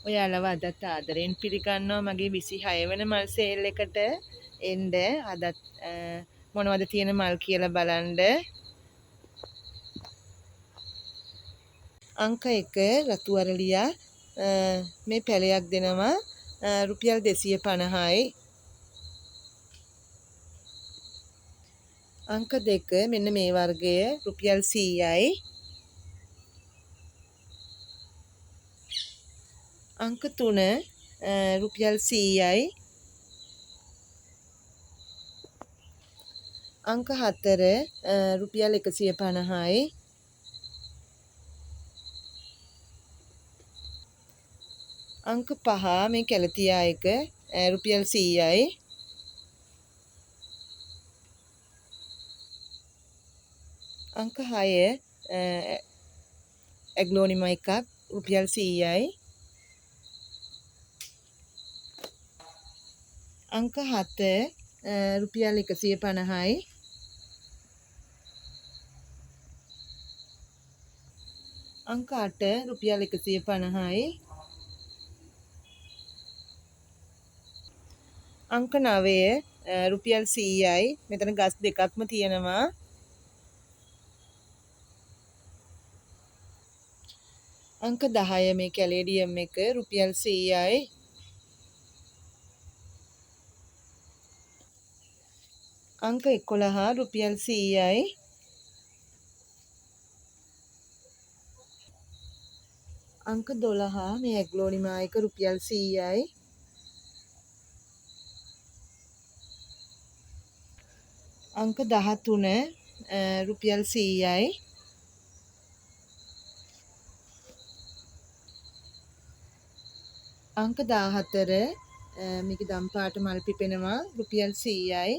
ඔයාලව අදත් ආදරෙන් පිළිගන්නවා මගේ 26 වෙනි මල් සේල් එකට එන්න. අදත් මොනවද තියෙන මල් කියලා බලන්න. අංක 1 රතු අරලියා මේ පැලයක් දෙනවා රුපියල් 250යි. අංක 2 මෙන්න මේ වර්ගය රුපියල් 100යි. අංක 3 රුපියල් 100යි. අංක 4 රුපියල් 150යි. අංක 5 මේ කැලතියා එක රුපියල් 100යි. අංක 6 ඇග්ලෝනිම එකක් රුපියල් 100යි. අංක 7 රුපියල් 150යි. අංක 8 රුපියල් 150යි. අංක 9 රුපියල් 100යි. මෙතන ගස් දෙකක්ම තියෙනවා. අංක 10 මේ කැලේඩියම් එක රුපියල් 100යි. අංක 11 රුපියල් 100යි. අංක 12 මේ ඇග්ලෝනිමා එක රුපියල් 100යි. අංක 13 රුපියල් 100යි. අංක 14 මේකේ දම් පාට මල් පිපෙනවා රුපියල් 100යි.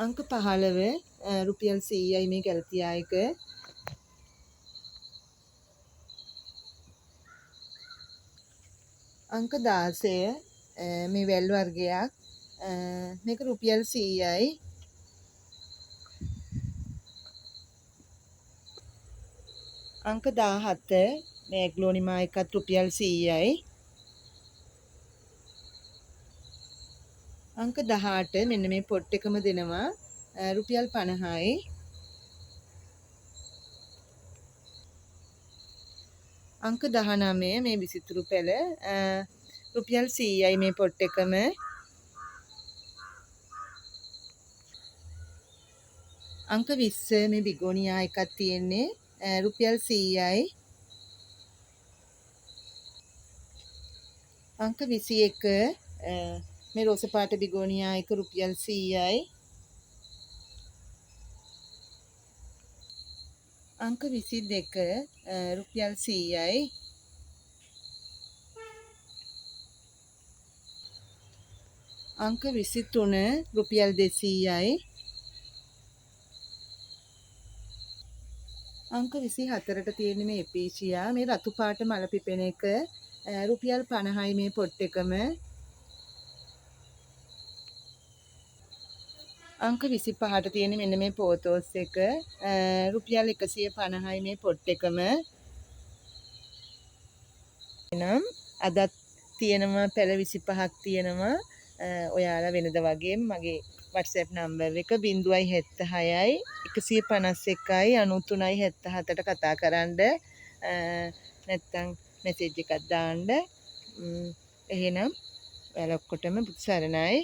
අංක 15 රුපියල් 100යි මේ කැලතියා එක. අංක 16 මේ වැල් වර්ගයක් මේක රුපියල් 100යි. අංක 17 මේ ඇග්ලෝනිමා එකත් රුපියල් 100යි. අංක 18 මෙන්න මේ පොට් එකම දෙනවා රුපියල් 50යි. අංක 19 මේ විසිතුරු පැල රුපියල් 100යි මේ පොට් එකම. අංක 20 මේ බිගෝනියා එකක් තියෙන්නේ රුපියල් 100යි. අංක 21 මේ රෝස පාට බිගෝනියා එක රුපියල් 100යි. අංක 22 රුපියල් 100යි. අංක 23 රුපියල් 200යි. අංක 24ට තියෙන මේ එපීසියා මේ රතු පාට මල පිපෙන එක රුපියල් 50යි මේ පොට් එකම. අංක 25ට තියෙන මෙන්න මේ පෝතෝස් එක රුපියල් 150යි මේ පොට් එකම. එනම් අදත් තියෙනවා පැල 25ක් තියෙනවා. ඔයාලා වෙනද වගේ මගේ WhatsApp නම්බර් එක 076යි 151යි 93යි 77ට කතා කරන්න. නැත්තම් මෙසේජ් එකක් දාන්න. එහෙනම් ඔයාලා ඔක්කොටම බුදු සරණයි.